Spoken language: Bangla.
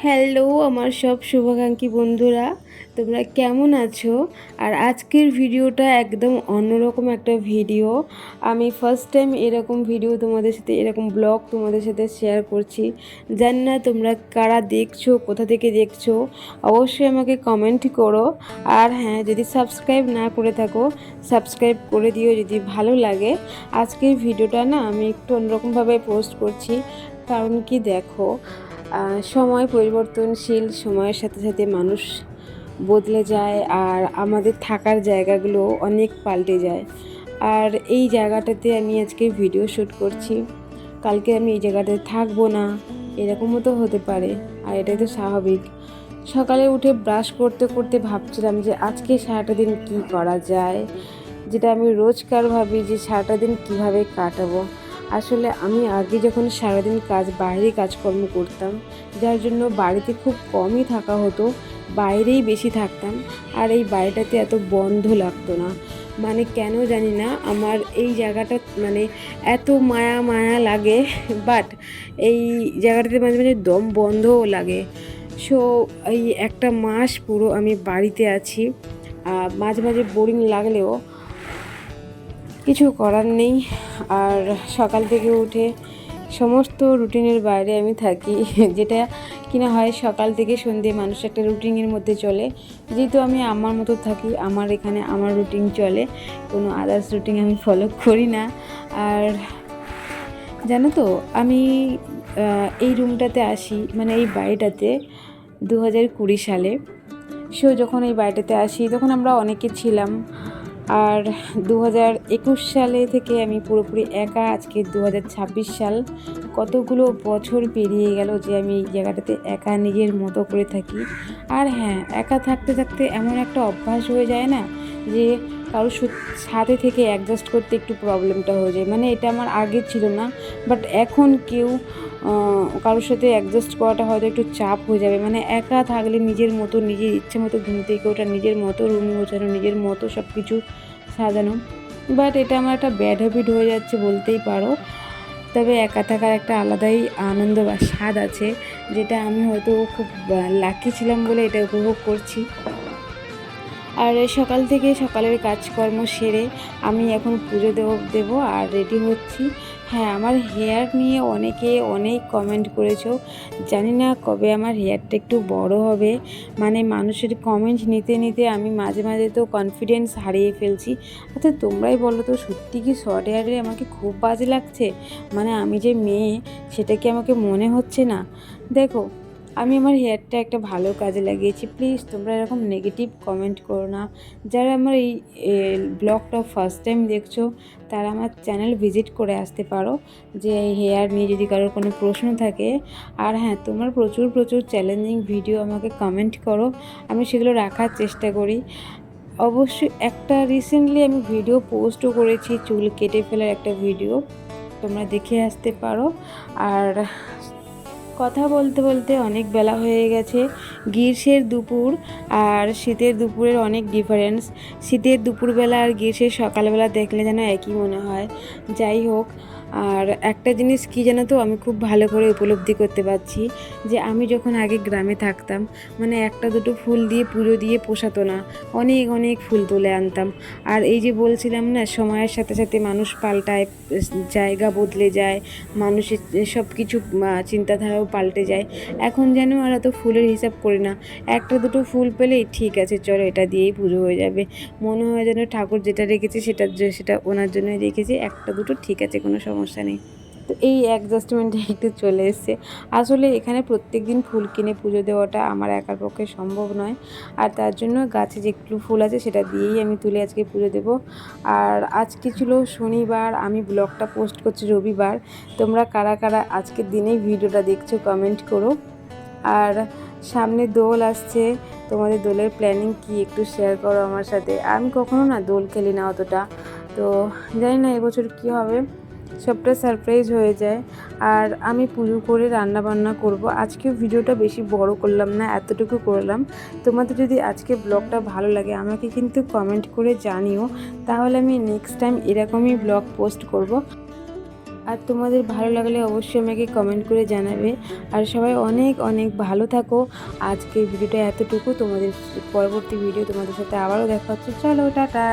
হ্যালো আমার সব শুভাকাঙ্ক্ষী বন্ধুরা, তোমরা কেমন আছো? আর আজকের ভিডিওটা একদম অন্যরকম একটা ভিডিও। আমি ফার্স্ট টাইম এরকম ভিডিও তোমাদের সাথে, এরকম ব্লগ তোমাদের সাথে শেয়ার করছি। জানি না তোমরা কারা দেখছো, কোথা থেকে দেখছো, অবশ্যই আমাকে কমেন্ট করো। আর হ্যাঁ, যদি সাবস্ক্রাইব না করে থাকো সাবস্ক্রাইব করে দিও যদি ভালো লাগে। আজকের ভিডিওটা না আমি একটু অন্যরকমভাবে পোস্ট করছি, কারণ কি দেখো, সময় পরিবর্তনশীল, সময়ের সাথে সাথে মানুষ বদলে যায় আর আমাদের থাকার জায়গাগুলো অনেক পাল্টে যায়। আর এই জায়গাটাতে আমি আজকে ভিডিও শ্যুট করছি, কালকে আমি এই জায়গাটাতে থাকবো না, এরকমও তো হতে পারে। আর এটাই তো স্বাভাবিক। সকালে উঠে ব্রাশ করতে করতে ভাবছিলাম যে আজকে সারাটা দিন কী করা যায়, যেটা আমি রোজকার ভাবি যে সারাটা দিন কীভাবে কাটাবো। আসলে আমি আগে যখন সারাদিন বাইরে কাজকর্ম করতাম, যার জন্য বাড়িতে খুব কমই থাকা হতো, বাইরেই বেশি থাকতাম। আর এই বাড়িটাতে এত বন্ধ লাগতো না, মানে কেন জানি না আমার এই জায়গাটা মানে এত মায়া মায়া লাগে। বাট এই জায়গাটাতে মাঝে মাঝে দম বন্ধও লাগে। সো এই একটা মাস পুরো আমি বাড়িতে আছি। মাঝে মাঝে বোরিং লাগলেও কিছু করার নেই। আর সকাল থেকে উঠে সমস্ত রুটিনের বাইরে আমি থাকি, যেটা কিনা হয় সকাল থেকে সন্ধ্যে মানুষ একটা রুটিনের মধ্যে চলে। যেহেতু আমি আমার মতো থাকি, আমার এখানে আমার রুটিন চলে, কোনো আদার্স রুটিন আমি ফলো করি না। আর জানো তো, আমি এই রুমটাতে আসি, মানে এই বাড়িটাতে 2020 সালে। যখন এই বাড়িটাতে আসি তখন আমরা অনেকে ছিলাম। আর 2021 সালে থেকে আমি পুরোপুরি একা। আজকে 2026 সাল, কতগুলো বছর পেরিয়ে গেল যে আমি এই জায়গাটাতে একা নিজের মতো করে থাকি। আর হ্যাঁ, একা থাকতে থাকতে এমন একটা অভ্যাস হয়ে যায় না, যে কারোর সাথে থেকে অ্যাডজাস্ট করতে একটু প্রবলেমটা হয়ে যায়। মানে এটা আমার আগে ছিল না, বাট এখন কারোর সাথে অ্যাডজাস্ট করাটা হয়তো একটু চাপ হয়ে যাবে। মানে একা থাকলে নিজের মতো, নিজের ইচ্ছে মতো ঘুম থেকে ওঠা, নিজের মতো রুম গোছানো, নিজের মতো সব কিছু সাজানো। বাট এটা আমার একটা ব্যাড হ্যাবিট হয়ে যাচ্ছে বলতেই পারো। তবে একা থাকার একটা আলাদাই আনন্দ বা স্বাদ আছে, যেটা আমি হয়তো খুব লাকি ছিলাম বলে এটা উপভোগ করছি। আর সকাল থেকে সকালের কাজকর্ম সেরে আমি এখন পুজো দেবো আর রেডি হচ্ছি। হ্যাঁ, আমার হেয়ার নিয়ে অনেকে অনেক কমেন্ট করেছো। জানি না কবে আমার হেয়ারটা একটু বড় হবে। মানে মানুষের কমেন্ট নিতে নিতে আমি মাঝে মাঝে তো কনফিডেন্স হারিয়ে ফেলছি। আচ্ছা তোমরাই বলো তো, সত্যি কি শর্ট হেয়ারে আমাকে খুব বাজে লাগছে? মানে আমি যে মেয়ে, সেটা কি আমাকে মনে হচ্ছে না? দেখো, আমি আমার হেয়ারটা একটা ভালো কাজে লাগিয়েছি। প্লিজ তোমরা এরকম নেগেটিভ কমেন্ট করো না। যারা আমার এই ব্লগটা ফার্স্ট টাইম দেখছো, তারা আমার চ্যানেল ভিজিট করে আসতে পারো, যে এই হেয়ার নিয়ে যদি কারোর কোনো প্রশ্ন থাকে। আর হ্যাঁ, তোমার প্রচুর প্রচুর চ্যালেঞ্জিং ভিডিও আমাকে কমেন্ট করো, আমি সেগুলো রাখার চেষ্টা করি। অবশ্যই একটা রিসেন্টলি আমি ভিডিও পোস্টও করেছি, চুল কেটে ফেলার একটা ভিডিও, তোমরা দেখে আসতে পারো। আর কথা বলতে বলতে অনেক বেলা হয়ে গেছে। গ্রীষ্মের দুপুর আর শীতের দুপুরের অনেক ডিফারেন্স। শীতের দুপুরবেলা আর গ্রীষ্মের সকালবেলা দেখলে যেন একই মনে হয়। যাই হোক, আর একটা জিনিস কি জানো তো, আমি খুব ভালো করে উপলব্ধি করতে পারছি যে আমি যখন আগে গ্রামে থাকতাম, মানে একটা দুটো ফুল দিয়ে পুজো দিয়ে পোষাতো না, অনেক অনেক ফুল তুলে আনতাম। আর এই যে বলছিলাম না, সময়ের সাথে সাথে মানুষ পাল্টায়, জায়গা বদলে যায়, মানুষের সব কিছু চিন্তাধারাও পাল্টে যায়। এখন যেন আর এত ফুলের হিসাব করি না, একটা দুটো ফুল পেলেই ঠিক আছে, চলো এটা দিয়েই পুজো হয়ে যাবে। মনে হয় যেন ঠাকুর যেটা রেখেছে সেটা ওনার জন্যই রেখেছে, একটা দুটো ঠিক আছে, কোনো সমস্যা নেই। তো এই অ্যাডজাস্টমেন্টে একটু চলে এসছে। আসলে এখানে প্রত্যেক দিন ফুল কিনে পুজো দেওয়াটা আমার একার পক্ষে সম্ভব নয়। আর তার জন্য গাছে যেগুলো ফুল আছে সেটা দিয়েই আমি তুলে আজকে পুজো দেবো। আর আজকে ছিল শনিবার, আমি ব্লগটা পোস্ট করছি রবিবার। তোমরা কারা কারা আজকের দিনেই ভিডিওটা দেখছো কমেন্ট করো। আর সামনে দোল আসছে, তোমাদের দোলের প্ল্যানিং কি একটু শেয়ার করো আমার সাথে। আমি কখনো না দোল খেলি না অতটা, তো জানি না এবছর কী হবে, সবটা সারপ্রাইজ হয়ে যায়। আর আমি পুজো করে রান্না বান্না করব। আজকে ভিডিওটা বেশি বড় করলাম না, এতটুকু করলাম। তোমাদের যদি আজকে ব্লগটা ভালো লাগে আমাকে কিন্তু কমেন্ট করে জানিও, তাহলে আমি নেক্সট টাইম এরকমই ব্লগ পোস্ট করব। আর তোমাদের ভালো লাগলে অবশ্যই আমাকে কমেন্ট করে জানাবে। আর সবাই অনেক অনেক ভালো থাকো। আজকের ভিডিওটা এতটুকু, তোমাদের পরবর্তী ভিডিও তোমাদের সাথে আবারও দেখা হচ্ছে। চলো টাটা।